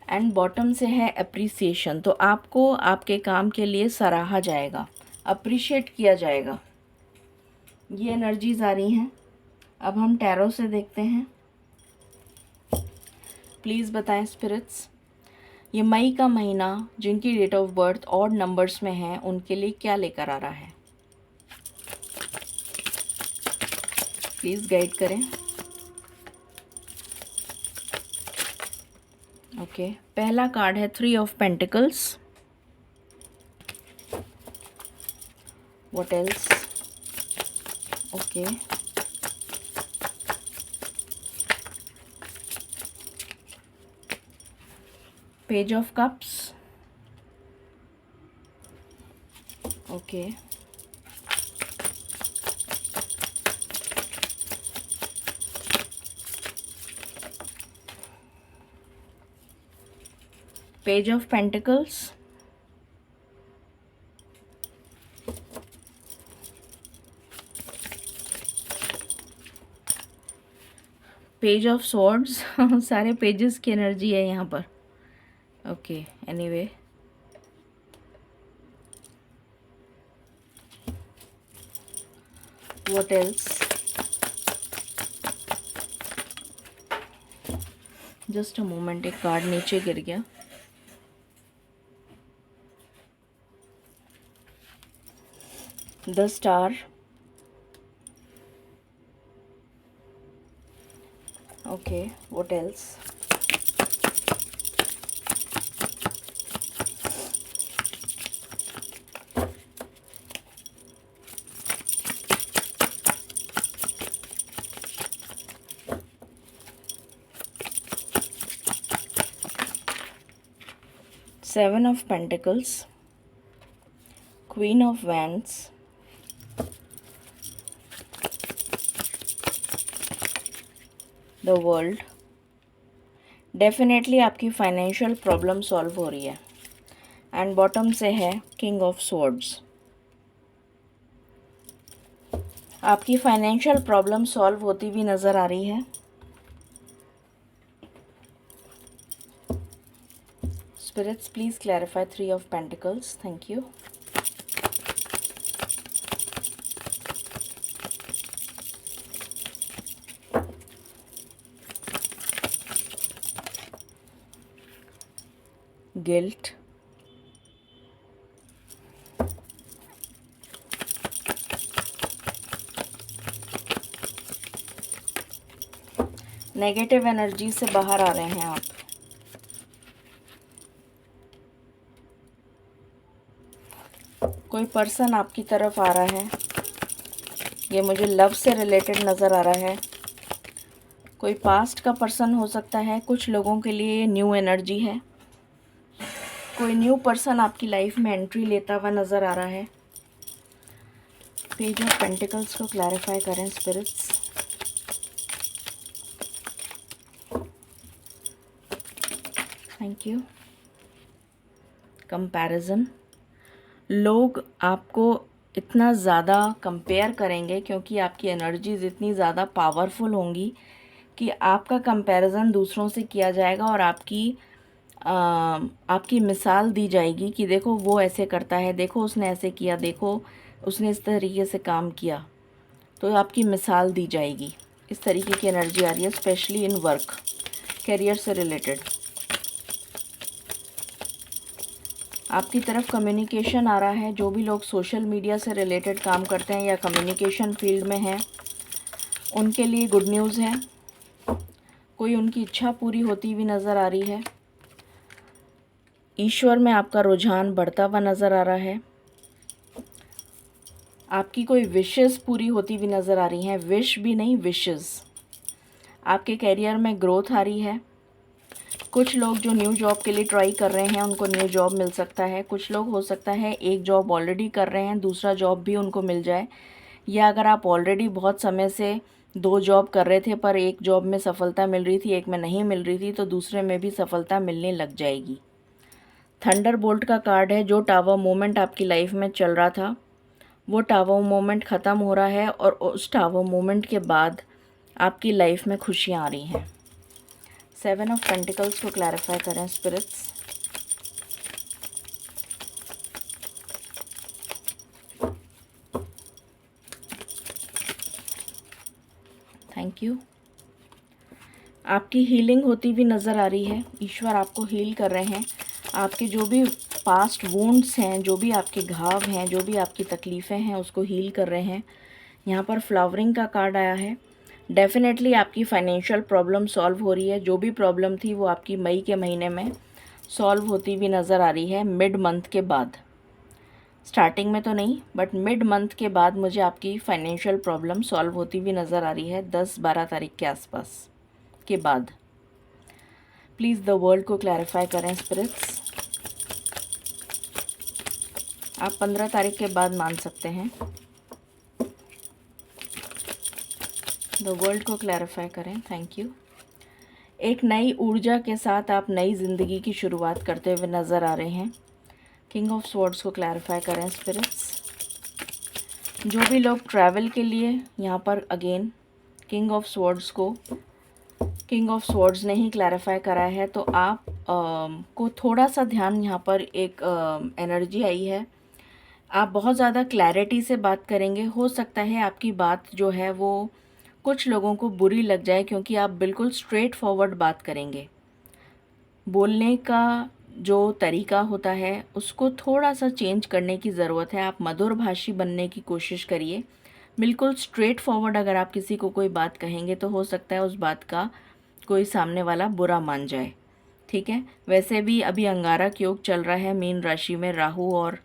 एंड बॉटम से है अप्रिसिएशन, तो आपको आपके काम के लिए सराहा जाएगा, अप्रिशिएट किया जाएगा, ये एनर्जीज आ रही हैं। अब हम टैरो से देखते हैं। प्लीज़ बताएं स्पिरिट्स, ये मई का महीना जिनकी date of birth odd numbers में है उनके लिए क्या लेकर आ रहा है। प्लीज़ गाइड करें। ओके, पहला कार्ड है 3 of pentacles. What else? Okay, page of cups. Okay, page of pentacles, page of swords. सारे पेजेस की एनर्जी है यहाँ पर। Okay, anyway, what else? Just a moment, एक कार्ड नीचे गिर गया। The star. Okay, what else? Seven of Pentacles, Queen of Wands, the world. Definitely आपकी फाइनेंशियल प्रॉब्लम सॉल्व हो रही है। एंड बॉटम से है किंग ऑफ स्वॉर्ड्स। आपकी फाइनेंशियल प्रॉब्लम सॉल्व होती हुई नज़र आ रही है। Spirits please clarify three of pentacles. Thank you. Guilt, negative energy से बाहर आ रहे हैं आप। कोई पर्सन आपकी तरफ आ रहा है, ये मुझे लव से रिलेटेड नज़र आ रहा है। कोई पास्ट का पर्सन हो सकता है, कुछ लोगों के लिए ये न्यू एनर्जी है। कोई न्यू पर्सन आपकी लाइफ में एंट्री लेता हुआ नज़र आ रहा है। पेज ऑफ पेंटिकल्स को क्लैरिफाई करें स्पिरिट्स। Thank you. कंपैरिजन, लोग आपको इतना ज़्यादा कंपेयर करेंगे क्योंकि आपकी एनर्जीज इतनी ज़्यादा पावरफुल होंगी कि आपका कंपैरिजन दूसरों से किया जाएगा और आपकी मिसाल दी जाएगी कि देखो वो ऐसे करता है, देखो उसने ऐसे किया, देखो उसने इस तरीके से काम किया। तो आपकी मिसाल दी जाएगी। इस तरीके की एनर्जी आ रही है, स्पेशली इन वर्क, करियर से रिलेटेड। आपकी तरफ कम्युनिकेशन आ रहा है। जो भी लोग सोशल मीडिया से रिलेटेड काम करते हैं या कम्युनिकेशन फील्ड में हैं, उनके लिए गुड न्यूज़ है। कोई उनकी इच्छा पूरी होती हुई नज़र आ रही है। ईश्वर में आपका रुझान बढ़ता हुआ नज़र आ रहा है। आपकी कोई विशेस पूरी होती हुई नज़र आ रही हैं। विश भी नहीं, विशेस। आपके करियर में ग्रोथ आ रही है। कुछ लोग जो न्यू जॉब के लिए ट्राई कर रहे हैं, उनको न्यू जॉब मिल सकता है। कुछ लोग हो सकता है एक जॉब ऑलरेडी कर रहे हैं, दूसरा जॉब भी उनको मिल जाए। या अगर आप ऑलरेडी बहुत समय से 2 जॉब कर रहे थे पर एक जॉब में सफलता मिल रही थी, एक में नहीं मिल रही थी, तो दूसरे में भी सफलता मिलने लग जाएगी। थंडर बोल्ट का कार्ड है। जो टावर मोमेंट आपकी लाइफ में चल रहा था, वो टावर मोमेंट ख़त्म हो रहा है और उस टावर मोमेंट के बाद आपकी लाइफ में खुशियाँ आ रही हैं। 7 ऑफ पेंटिकल्स को क्लैरिफाई करें स्पिरिट्स। Thank you. आपकी हीलिंग होती हुई नज़र आ रही है। ईश्वर आपको हील कर रहे हैं। आपके जो भी पास्ट वुंड्स हैं, जो भी आपके घाव हैं, जो भी आपकी तकलीफ़ें हैं, उसको हील कर रहे हैं। यहाँ पर फ्लावरिंग का कार्ड आया है। डेफिनेटली आपकी फाइनेंशियल प्रॉब्लम सॉल्व हो रही है। जो भी प्रॉब्लम थी वो आपकी मई के महीने में सॉल्व होती हुई नज़र आ रही है। मिड मंथ के बाद, स्टार्टिंग में तो नहीं, बट मिड मंथ के बाद मुझे आपकी फाइनेंशियल प्रॉब्लम सॉल्व होती हुई नज़र आ रही है। 10-12 तारीख के आसपास के बाद। प्लीज़ द वर्ल्ड को क्लैरिफाई करें स्पिरिट्स। आप 15 तारीख के बाद मान सकते हैं। द वर्ल्ड को क्लैरिफाई करें। Thank you. एक नई ऊर्जा के साथ आप नई ज़िंदगी की शुरुआत करते हुए नज़र आ रहे हैं। किंग ऑफ स्वॉर्ड्स को क्लैरिफाई करें स्पिरिट्स। जो भी लोग ट्रैवल के लिए, यहाँ पर अगेन किंग ऑफ स्वॉर्ड्स ने ही क्लैरिफाई करा है, तो आप को थोड़ा सा ध्यान, यहाँ पर एक एनर्जी आई है। आप बहुत ज़्यादा क्लैरिटी से बात करेंगे। हो सकता है आपकी बात जो है वो कुछ लोगों को बुरी लग जाए, क्योंकि आप बिल्कुल स्ट्रेट फॉरवर्ड बात करेंगे। बोलने का जो तरीका होता है उसको थोड़ा सा चेंज करने की ज़रूरत है। आप मधुर भाषी बनने की कोशिश करिए। बिल्कुल स्ट्रेट फॉरवर्ड अगर आप किसी को कोई बात कहेंगे तो हो सकता है उस बात का कोई सामने वाला बुरा मान जाए। ठीक है। वैसे भी अभी अंगारक योग चल रहा है मीन राशि में, राहु और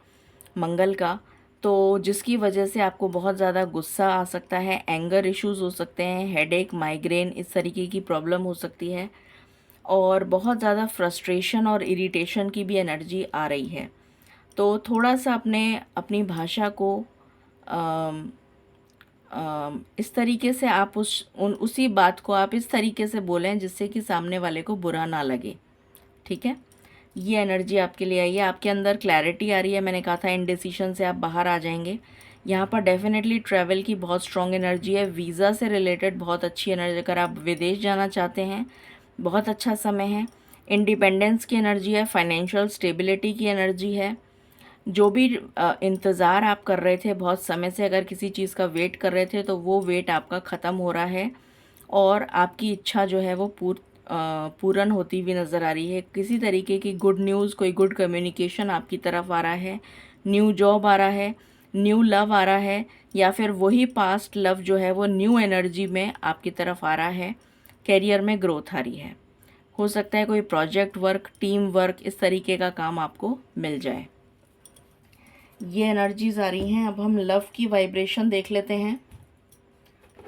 मंगल का, तो जिसकी वजह से आपको बहुत ज़्यादा गुस्सा आ सकता है, एंगर इश्यूज़ हो सकते हैं, हेडेक, माइग्रेन, इस तरीके की प्रॉब्लम हो सकती है, और बहुत ज़्यादा फ्रस्ट्रेशन और इरिटेशन की भी एनर्जी आ रही है। तो थोड़ा सा अपनी भाषा को इस तरीके से आप उसी बात को आप इस तरीके से बोलें जिससे कि सामने वाले को बुरा ना लगे। ठीक है, ये एनर्जी आपके लिए आई है। आपके अंदर क्लैरिटी आ रही है। मैंने कहा था इनडिसीजन से आप बाहर आ जाएंगे। यहाँ पर डेफिनेटली ट्रैवल की बहुत स्ट्रॉन्ग एनर्जी है। वीज़ा से रिलेटेड बहुत अच्छी एनर्जी, अगर आप विदेश जाना चाहते हैं बहुत अच्छा समय है। इंडिपेंडेंस की एनर्जी है। फाइनेंशियल स्टेबिलिटी की एनर्जी है। जो भी इंतज़ार आप कर रहे थे बहुत समय से, अगर किसी चीज़ का वेट कर रहे थे तो वो वेट आपका ख़त्म हो रहा है और आपकी इच्छा जो है वो पूर्ण होती हुई नज़र आ रही है। किसी तरीके की गुड न्यूज़, कोई गुड कम्युनिकेशन आपकी तरफ आ रहा है। न्यू जॉब आ रहा है, न्यू लव आ रहा है, या फिर वही पास्ट लव जो है वो न्यू एनर्जी में आपकी तरफ आ रहा है। कैरियर में ग्रोथ आ रही है। हो सकता है कोई प्रोजेक्ट वर्क, टीम वर्क, इस तरीके का काम आपको मिल जाए। ये एनर्जीज आ रही हैं। अब हम लव की वाइब्रेशन देख लेते हैं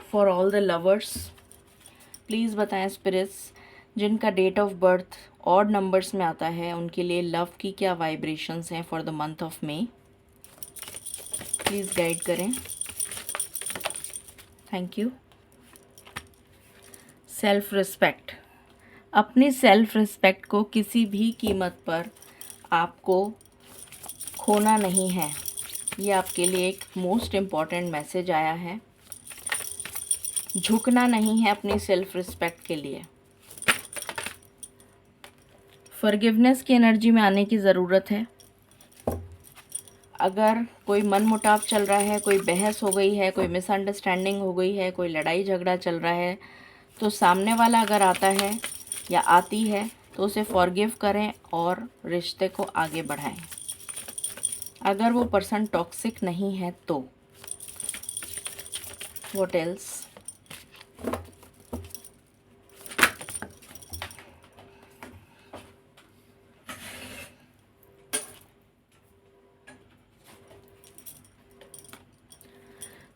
for all the lovers. Please बताएं स्पिरिट्स, जिनका date of birth odd numbers में आता है उनके लिए लव की क्या वाइब्रेशंस हैं for the month of May. Please guide करें। Thank you. Self respect. अपनी सेल्फ रिस्पेक्ट को किसी भी कीमत पर आपको खोना नहीं है। ये आपके लिए एक मोस्ट इम्पॉर्टेंट मैसेज आया है। झुकना नहीं है अपनी सेल्फ रिस्पेक्ट के लिए। फॉरगिवनेस की एनर्जी में आने की ज़रूरत है। अगर कोई मनमुटाव चल रहा है, कोई बहस हो गई है, कोई मिसअंडरस्टैंडिंग हो गई है, कोई लड़ाई झगड़ा चल रहा है, तो सामने वाला अगर आता है या आती है तो उसे फॉरगिव करें और रिश्ते को आगे बढ़ाएं। अगर वो पर्सन टॉक्सिक नहीं है तो। What else?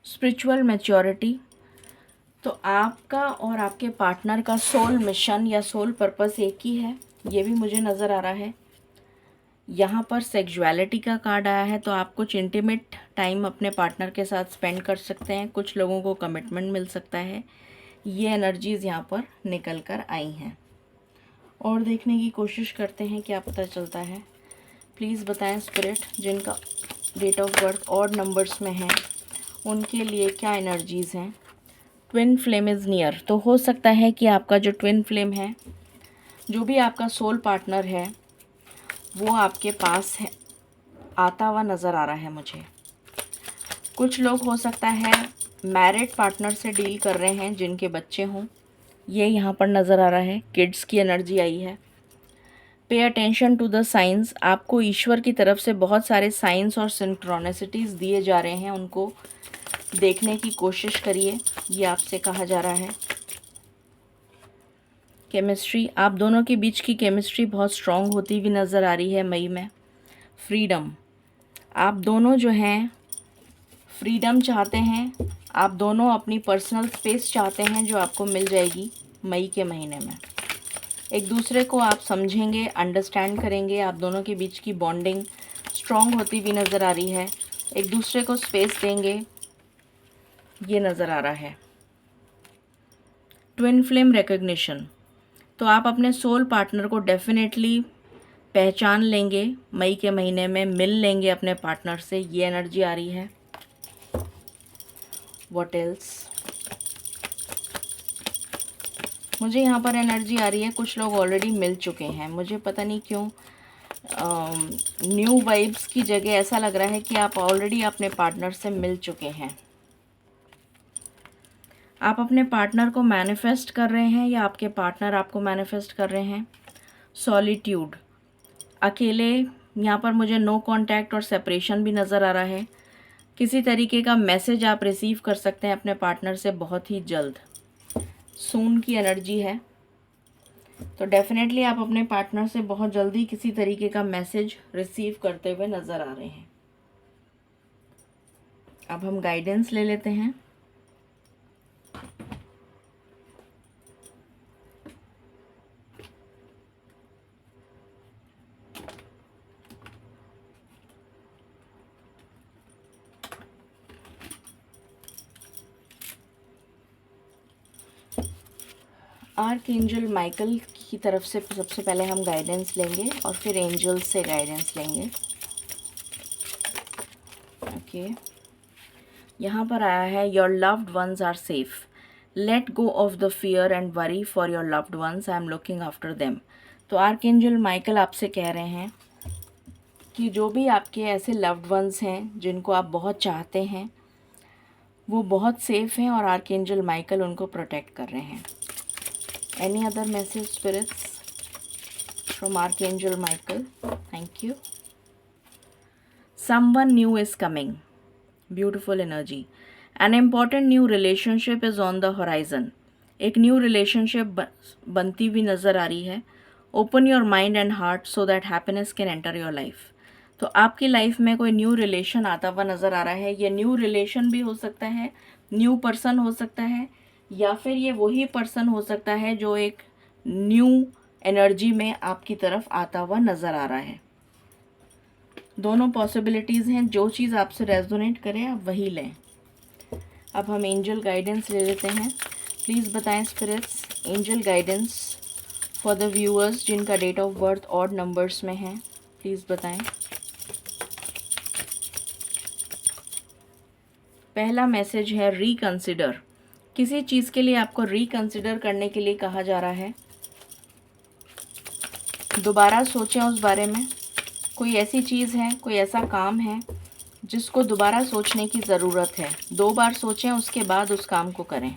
Spiritual maturity. तो आपका और आपके पार्टनर का सोल मिशन या सोल पर्पस एक ही है, ये भी मुझे नज़र आ रहा है। यहाँ पर सेक्सुअलिटी का कार्ड आया है, तो आप कुछ इंटीमेट टाइम अपने पार्टनर के साथ स्पेंड कर सकते हैं। कुछ लोगों को कमिटमेंट मिल सकता है। ये एनर्जीज़ यहाँ पर निकल कर आई हैं और देखने की कोशिश करते हैं क्या पता चलता है। प्लीज़ बताएं स्पिरिट, जिनका date of birth odd numbers में है उनके लिए क्या एनर्जीज़ हैं। Twin flame is near. तो हो सकता है कि आपका जो ट्विन फ्लेम है, जो भी आपका सोल पार्टनर है, वो आपके पास है, आता हुआ नज़र आ रहा है मुझे। कुछ लोग हो सकता है मैरिड पार्टनर से डील कर रहे हैं जिनके बच्चे हों, ये यहाँ पर नज़र आ रहा है। किड्स की एनर्जी आई है। Pay attention to the science. आपको ईश्वर की तरफ से बहुत सारे साइंस और सिंक्रोनिसिटीज़ दिए जा रहे हैं, उनको देखने की कोशिश करिए, ये आपसे कहा जा रहा है। केमिस्ट्री। आप दोनों के बीच की केमिस्ट्री बहुत स्ट्रॉन्ग होती हुई नज़र आ रही है मई में। फ्रीडम। आप दोनों जो हैं फ्रीडम चाहते हैं। आप दोनों अपनी पर्सनल स्पेस चाहते हैं जो आपको मिल जाएगी मई के महीने में। एक दूसरे को आप समझेंगे, अंडरस्टैंड करेंगे। आप दोनों के बीच की बॉन्डिंग स्ट्रॉन्ग होती हुई नज़र आ रही है। एक दूसरे को स्पेस देंगे, ये नज़र आ रहा है। Twin flame recognition. तो आप अपने सोल पार्टनर को डेफिनेटली पहचान लेंगे मई के महीने में, मिल लेंगे अपने पार्टनर से, ये एनर्जी आ रही है। What else? मुझे यहाँ पर एनर्जी आ रही है कुछ लोग ऑलरेडी मिल चुके हैं। मुझे पता नहीं क्यों न्यू वाइब्स की जगह ऐसा लग रहा है कि आप ऑलरेडी अपने पार्टनर से मिल चुके हैं। आप अपने पार्टनर को मैनिफेस्ट कर रहे हैं या आपके पार्टनर आपको मैनिफेस्ट कर रहे हैं। सॉलिट्यूड। अकेले। यहाँ पर मुझे नो कांटेक्ट और सेपरेशन भी नज़र आ रहा है। किसी तरीके का मैसेज आप रिसीव कर सकते हैं अपने पार्टनर से बहुत ही जल्द। सून की एनर्जी है, तो डेफिनेटली आप अपने पार्टनर से बहुत जल्दी किसी तरीके का मैसेज रिसीव करते हुए नज़र आ रहे हैं। अब हम गाइडेंस ले लेते हैं। आर्कएंजल माइकल की तरफ से सबसे पहले हम गाइडेंस लेंगे और फिर एंजल्स से गाइडेंस लेंगे। ओके, यहाँ पर आया है your loved ones are safe, let go of the fear and worry for your loved ones, I am looking after them. तो आर्कएंजल माइकल आपसे कह रहे हैं कि जो भी आपके ऐसे लव्ड वंस हैं जिनको आप बहुत चाहते हैं वो बहुत सेफ हैं और आर्कएंजल माइकल उनको प्रोटेक्ट कर रहे हैं। Any other message spirits from archangel Michael? Thank you. Someone new is coming. Beautiful energy. An important new relationship is on the horizon. एक न्यू रिलेशनशिप बनती हुई नज़र आ रही है। Open your mind and heart so that happiness can enter your life. तो आपकी life में कोई न्यू रिलेशन आता हुआ नज़र आ रहा है। ये न्यू रिलेशन भी हो सकता है, न्यू पर्सन हो सकता है, या फिर ये वही पर्सन हो सकता है जो एक न्यू एनर्जी में आपकी तरफ आता हुआ नज़र आ रहा है। दोनों पॉसिबिलिटीज़ हैं, जो चीज़ आपसे रेजोनेट करे आप वही लें। अब हम एंजल गाइडेंस ले लेते हैं। प्लीज़ बताएं spirits, angel guidance for the viewers जिनका date of birth odd numbers में है, प्लीज़ बताएं। पहला मैसेज है रिकंसिडर। किसी चीज़ के लिए आपको रिकंसिडर करने के लिए कहा जा रहा है। दोबारा सोचें उस बारे में। कोई ऐसी चीज़ है, कोई ऐसा काम है जिसको दोबारा सोचने की ज़रूरत है। 2 बार सोचें, उसके बाद उस काम को करें।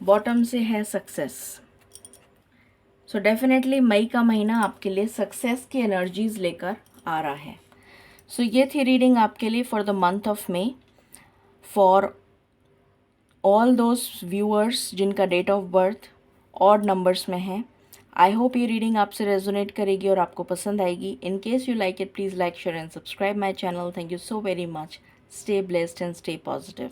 बॉटम से है सक्सेस। सो डेफिनेटली मई का महीना आपके लिए सक्सेस की एनर्जीज लेकर आ रहा है। सो ये थी रीडिंग आपके लिए for the month of May, for all those viewers जिनका date of birth odd numbers में है। आई होप ये रीडिंग आपसे रेजोनेट करेगी और आपको पसंद आएगी। In case you like it, please like, share and subscribe my channel. Thank you so very much. Stay blessed and stay positive.